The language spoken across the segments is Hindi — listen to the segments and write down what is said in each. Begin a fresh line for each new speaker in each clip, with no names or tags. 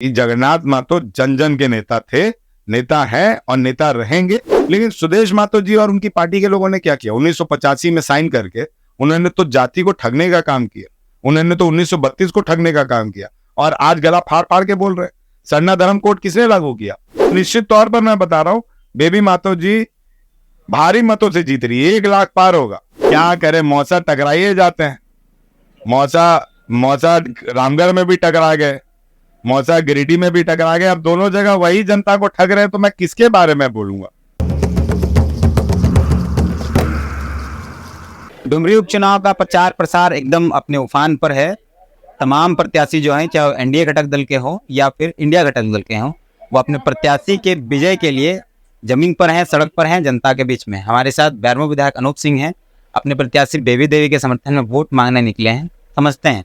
कि जगन्नाथ महतो जन जन के नेता थे, नेता हैं और नेता रहेंगे। लेकिन सुदेश महतो जी और उनकी पार्टी के लोगों ने क्या किया? 1985 में साइन करके उन्होंने तो जाति को ठगने का काम किया, उन्होंने तो 1932 को ठगने का काम किया और आज गला फाड़ फाड़ के बोल रहे सरना धर्म कोड किसने लागू किया? निश्चित तौर पर मैं बता रहा हूं, बेबी महतो जी भारी मतों से जीत रही है, 1 लाख पार होगा। क्या करे, मौसा टकराइए जाते हैं। मौसा रामगढ़ में भी टकरा गए, मौसा गिरिडीह में भी टकरा गए, अब दोनों जगह वही जनता को ठग रहे हैं, तो मैं किसके बारे में बोलूंगा?
डुमरी उपचुनाव का प्रचार प्रसार एकदम अपने उफान पर है। तमाम प्रत्याशी जो हैं, चाहे एनडीए घटक दल के हों या फिर इंडिया घटक दल के हों, वो अपने प्रत्याशी के विजय के लिए जमीन पर हैं, सड़क पर हैं, जनता के बीच में। हमारे साथ बैरमो विधायक अनूप सिंह हैं, अपने प्रत्याशी बेबी देवी के समर्थन में वोट मांगने निकले हैं। समझते हैं,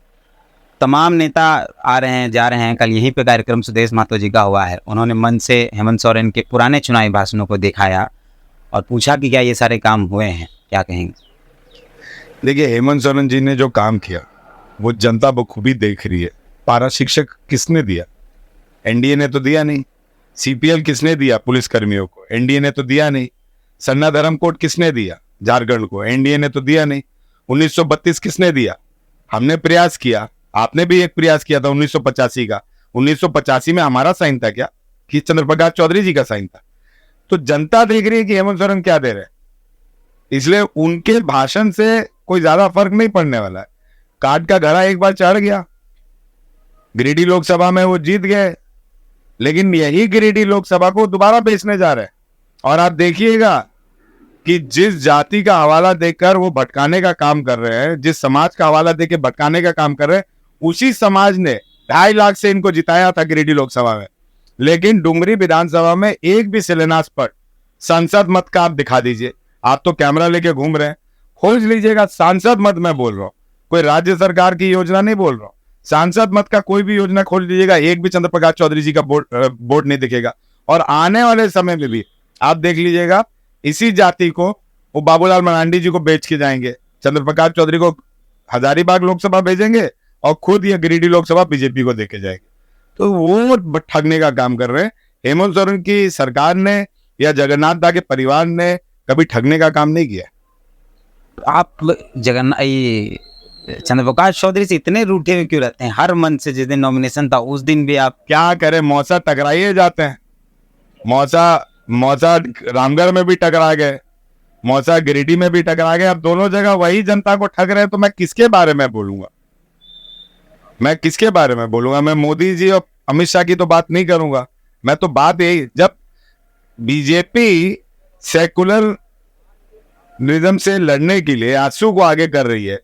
तमाम नेता आ रहे हैं, जा रहे हैं। कल यहीं पे कार्यक्रम सुदेश महतो जी का हुआ है। उन्होंने मन से हेमंत सोरेन के पुराने चुनावी भाषणों को दिखाया और पूछा कि क्या ये सारे काम हुए हैं, क्या कहेंगे?
देखिए, हेमंत सोरेन जी ने जो काम किया वो जनता बखूबी देख रही है। पारा शिक्षक किसने दिया? एनडीए ने तो दिया नहीं। सीपीएल किसने दिया पुलिस कर्मियों को? एनडीए ने तो दिया नहीं। सरना धर्म कोड किसने दिया झारखंड को? एनडीए ने तो दिया नहीं। 1932 किसने दिया? हमने प्रयास किया, आपने भी एक प्रयास किया था 1985 का। 1985 में हमारा साइन था क्या कि चंद्र प्रकाश चौधरी जी का साइन था? तो जनता देख रही है कि हेमंत सोरेन क्या दे रहे हैं, इसलिए उनके भाषण से कोई ज्यादा फर्क नहीं पड़ने वाला है। काट का घड़ा एक बार चढ़ गया, गिरिडीह लोकसभा में वो जीत गए, लेकिन यही गिरिडीह लोकसभा को दोबारा बेचने जा रहे हैं। और आप देखिएगा कि जिस जाति का हवाला देकर वो भटकाने का काम कर रहे हैं, जिस समाज का हवाला देकर भटकाने का काम कर रहे हैं, उसी समाज ने 2.5 लाख से इनको जिताया था गिरिडीह लोकसभा में। लेकिन डुमरी विधानसभा में एक भी शिलान्यास सांसद मत का आप दिखा दीजिए। आप तो कैमरा लेके घूम रहे हैं, खोज लीजिएगा। सांसद मत मैं बोल रहा हूं, कोई राज्य सरकार की योजना नहीं बोल रहा हूं। सांसद मत का कोई भी योजना खोज लीजिएगा, एक भी चंद्र प्रकाश चौधरी जी का बोर्ड नहीं दिखेगा। और आने वाले समय में भी आप देख लीजिएगा, इसी जाति को वो बाबूलाल मरांडी जी को बेच के जाएंगे, चंद्र प्रकाश चौधरी को हजारीबाग लोकसभा भेजेंगे और खुद ये गिरिडीह लोकसभा बीजेपी को देके जाएंगे। तो वो ठगने का काम कर रहे हैं। हेमंत सोरेन की सरकार ने या जगन्नाथ दा के परिवार ने कभी ठगने का काम नहीं किया।
आप चंद्र प्रकाश चौधरी से इतने रूठे हुए क्यों रहते हैं? हर मंच से जिस दिन नॉमिनेशन था उस दिन भी आप
क्या करें, मौसा टकराइए जाते हैं। मौसा रामगढ़ में भी टकरा गए, मौसा गिरिडीह में भी टकरा गए, अब दोनों जगह वही जनता को ठग रहे हैं, तो मैं किसके बारे में बोलूंगा? मैं किसके बारे में बोलूंगा? मैं मोदी जी और अमित शाह की तो बात नहीं करूंगा। मैं तो बात यही, जब बीजेपी सेकुलरिज्म से लड़ने के लिए आंसू को आगे कर रही है,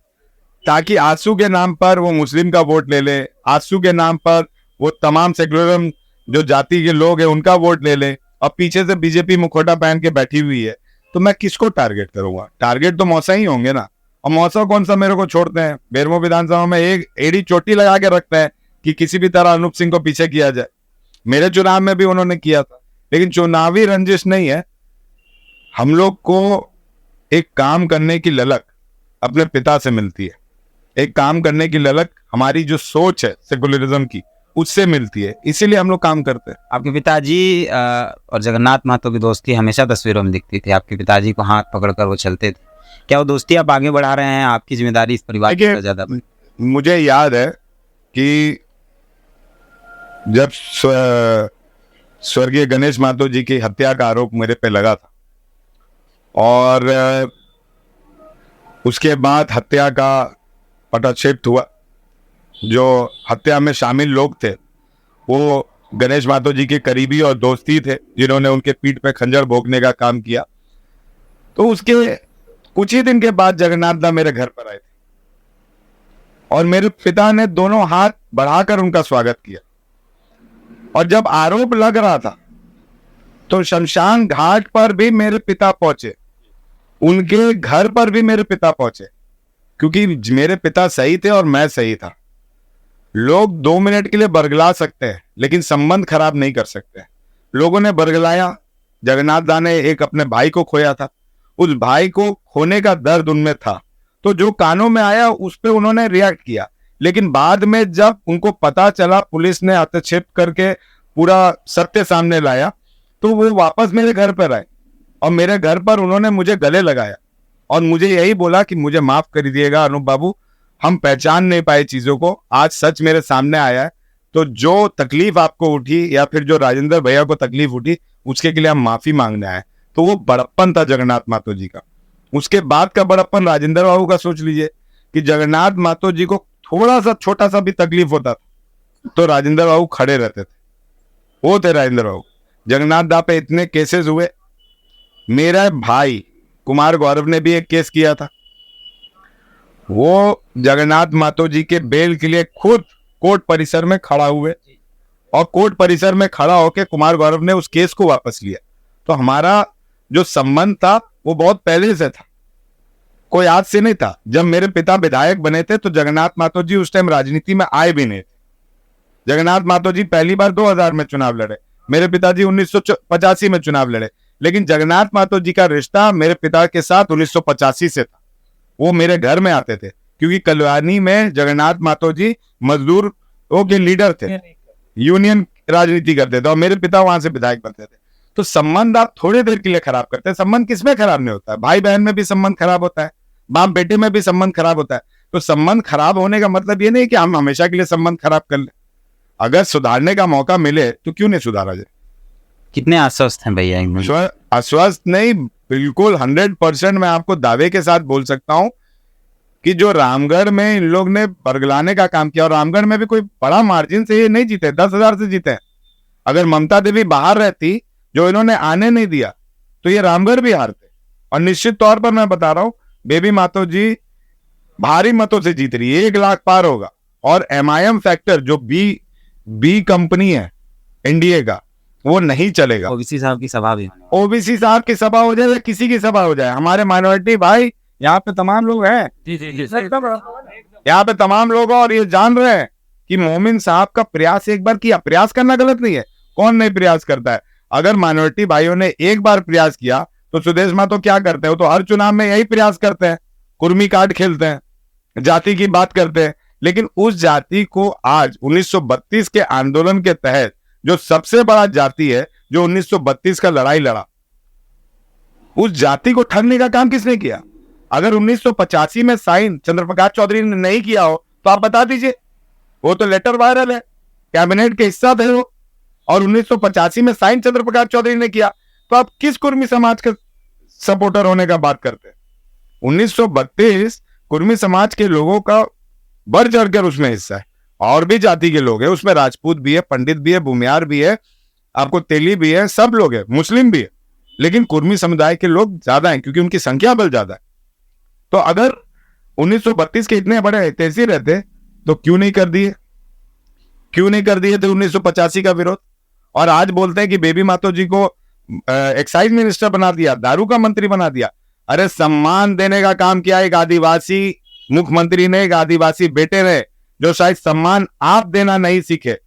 ताकि आंसू के नाम पर वो मुस्लिम का वोट ले ले, आंसू के नाम पर वो तमाम सेकुलरिज्म जो जाति के लोग हैं उनका वोट ले ले, और पीछे से बीजेपी मुखौटा पहन के बैठी हुई है, तो मैं किसको टारगेट करूंगा? टारगेट तो मौसा ही होंगे ना। और मौसा कौन सा मेरे को छोड़ते हैं? बेरमो विधानसभा में एक एड़ी चोटी लगा के रखते हैं कि किसी भी तरह अनूप सिंह को पीछे किया जाए। मेरे चुनाव में भी उन्होंने किया था, लेकिन चुनावी रंजिश नहीं है। हम लोग को एक काम करने की ललक अपने पिता से मिलती है, एक काम करने की ललक हमारी जो सोच है सेकुलरिज्म की उससे मिलती है, इसीलिए हम लोग काम करते हैं।
आपके पिताजी और जगन्नाथ महतो की दोस्ती हमेशा तस्वीरों में दिखती थी। आपके पिताजी को हाथ पकड़कर वो चलते थे। क्या वो दोस्ती आप आगे बढ़ा रहे हैं? आपकी जिम्मेदारी इस परिवार की ज्यादा?
मुझे याद है कि जब स्वर्गीय गणेश महतो जी की हत्या का आरोप मेरे पे लगा था और उसके बाद हत्या का पटाक्षेप हुआ, जो हत्या में शामिल लोग थे वो गणेश महतो जी के करीबी और दोस्ती थे, जिन्होंने उनके पीठ पे खंजर भोंकने का काम किया। तो उसके कुछ ही दिन के बाद जगन्नाथ दा मेरे घर पर आए थे और मेरे पिता ने दोनों हाथ बढ़ाकर उनका स्वागत किया। और जब आरोप लग रहा था तो शमशान घाट पर भी मेरे पिता पहुंचे, उनके घर पर भी मेरे पिता पहुंचे, क्योंकि मेरे पिता सही थे और मैं सही था। लोग 2 मिनट के लिए बरगला सकते हैं, लेकिन संबंध खराब नहीं कर सकते। लोगों ने बरगलाया, जगन्नाथ दा ने एक अपने भाई को खोया था, उस भाई को खोने का दर्द उनमें था, तो जो कानों में आया उस पर उन्होंने रिएक्ट किया। लेकिन बाद में जब उनको पता चला, पुलिस ने हस्तक्षेप करके पूरा सत्य सामने लाया, तो वो वापस मेरे घर पर आए और मेरे घर पर उन्होंने मुझे गले लगाया और मुझे यही बोला कि मुझे माफ कर दिएगा अनूप बाबू, हम पहचान नहीं पाए चीजों को, आज सच मेरे सामने आया है, तो जो तकलीफ आपको उठी या फिर जो राजेंद्र भैया को तकलीफ उठी उसके लिए हम माफी मांगने आए। तो वो बड़प्पन था जगन्नाथ मातो जी का। उसके बाद का बड़प्पन राजेंद्र बाबू का सोच लीजिए कि जगन्नाथ मातो जी को थोड़ा सा छोटा सा भी तकलीफ होता था तो राजेंद्र बाबू खड़े रहते थे। वो थे राजेंद्र बाबू। जगन्नाथ दा पे इतने केसेस हुए। मेरा भाई कुमार गौरव ने भी एक केस किया था। वो जगन्नाथ मातो जी के बेल के लिए खुद कोर्ट परिसर में खड़ा हुए और कोर्ट परिसर में खड़ा होकर कुमार गौरव ने उस केस को वापस लिया। तो हमारा जो संबंध था वो बहुत पहले से था, कोई आज से नहीं था। जब मेरे पिता विधायक बने थे तो जगन्नाथ मातो जी उस टाइम राजनीति में आए भी नहीं थे। जगन्नाथ मातो जी पहली बार 2000 में चुनाव लड़े, मेरे पिताजी 1985 में चुनाव लड़े, लेकिन जगन्नाथ मातो जी का रिश्ता मेरे पिता के साथ 1985 से था। वो मेरे घर में आते थे क्योंकि कल्याणी में जगन्नाथ मातो जी मजदूरों के लीडर थे, यूनियन राजनीति करते थे और मेरे पिता वहां से विधायक बनते थे। तो संबंध आप थोड़ी देर के लिए खराब करते हैं। संबंध किसमें खराब नहीं होता है? भाई बहन में भी संबंध खराब होता है, बाप बेटे में भी संबंध खराब होता है। तो संबंध खराब होने का मतलब ये नहीं कि हम हमेशा के लिए संबंध खराब कर ले। अगर सुधारने का मौका मिले तो क्यों नहीं सुधारा जाए।
कितने आश्वस्त हैं भैया?
आश्वस्त नहीं, बिल्कुल 100% मैं आपको दावे के साथ बोल सकता हूं कि जो रामगढ़ में इन लोग ने बरगलाने का काम किया, और रामगढ़ में भी कोई बड़ा मार्जिन से ये नहीं जीते, 10,000 से जीते हैं। अगर ममता देवी बाहर रहती, जो इन्होंने आने नहीं दिया, तो ये रामगढ़ भी हारते। और निश्चित तौर पर मैं बता रहा हूं, बेबी मातो जी भारी मतों से जीत रही है, 1 लाख पार होगा। और MIM फैक्टर जो बी कंपनी है एनडीए का, वो नहीं चलेगा।
ओबीसी साहब की सभा भी होने वाली
ओबीसी साहब की सभा हो जाए, किसी की सभा हो जाए, हमारे माइनॉरिटी भाई यहाँ पे तमाम लोग हैं, यहाँ पे तमाम लोग और ये जान रहे हैं कि मोमिन साहब का प्रयास एक बार किया। प्रयास करना गलत नहीं है, कौन नहीं प्रयास करता है। अगर माइनॉरिटी भाइयों ने एक बार प्रयास किया तो सुदेश मातो क्या करते हैं? वो तो हर चुनाव में यही प्रयास करते हैं, कुर्मी कार्ड खेलते हैं, जाति की बात करते हैं। लेकिन उस जाति को आज 1932 के आंदोलन के तहत, जो सबसे बड़ा जाति है जो 1932 का लड़ाई लड़ा, उस जाति को ठगने का काम किसने किया? अगर 1985 में साइन चंद्रप्रकाश चौधरी ने नहीं किया हो तो आप बता दीजिए। वो तो लेटर वायरल है, कैबिनेट के हिस्सा थे वो, और 1985 में साइन चंद्रप्रकाश चौधरी ने किया, तो आप किस कुर्मी समाज के सपोर्टर होने का बात करते हैं? 1932 कुर्मी समाज के लोगों का बढ़ चढ़कर उसमें हिस्सा है, और भी जाति के लोग हैं उसमें, राजपूत भी है, पंडित भी है, भूमियार भी है, आपको तेली भी है, सब लोग हैं, मुस्लिम भी है, लेकिन कुर्मी समुदाय के लोग ज्यादा हैं क्योंकि उनकी संख्या बल ज्यादा है। तो अगर 1932 के इतने बड़े ऐतिहासिक रहते तो क्यों नहीं कर दिए? क्यों नहीं कर दिए थे 1985 का विरोध? और आज बोलते हैं कि बेबी मातो जी को एक्साइज मिनिस्टर बना दिया, दारू का मंत्री बना दिया। अरे सम्मान देने का काम किया एक आदिवासी मुख्यमंत्री ने, एक आदिवासी बेटे ने, जो शायद सम्मान आप देना नहीं सीखे।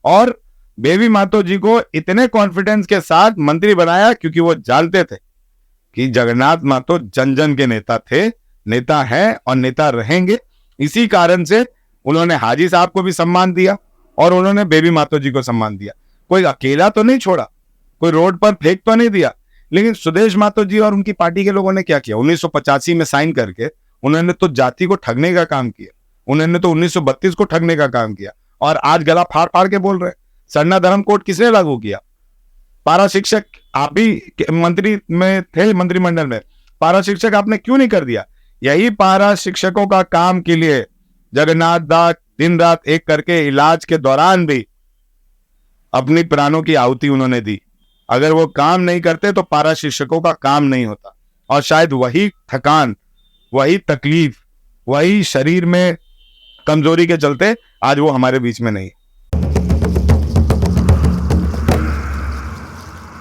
और बेबी मातो जी को इतने कॉन्फिडेंस के साथ मंत्री बनाया क्योंकि वो जानते थे कि जगन्नाथ मातो जन जन के नेता थे, नेता हैं और नेता रहेंगे। इसी कारण से उन्होंने हाजी साहब को भी सम्मान दिया और उन्होंने बेबी मातो जी को सम्मान दिया। कोई अकेला तो नहीं छोड़ा, कोई रोड पर फेंक तो नहीं दिया। लेकिन सुदेश मातो जी और उनकी पार्टी के लोगों ने क्या किया? 1985 में साइन करके उन्होंने तो जाति को ठगने का काम किया, उन्होंने तो 1932 को ठगने का काम किया, और आज गला फाड़ फाड़ के बोल रहे हैं। सरना धर्म कोड किसने लागू किया? पारा शिक्षक, आप भी मंत्री में थे, मंत्रिमंडल में, पारा शिक्षक आपने क्यों नहीं कर दिया? यही पारा शिक्षकों का काम के लिए जगन्नाथ दास दिन रात एक करके इलाज के दौरान भी अपनी प्राणों की आहुति उन्होंने दी। अगर वो काम नहीं करते तो पारा शिक्षकों का काम नहीं होता, और शायद वही थकान, वही तकलीफ, वही शरीर में कमजोरी के चलते आज वो हमारे बीच में नहीं है।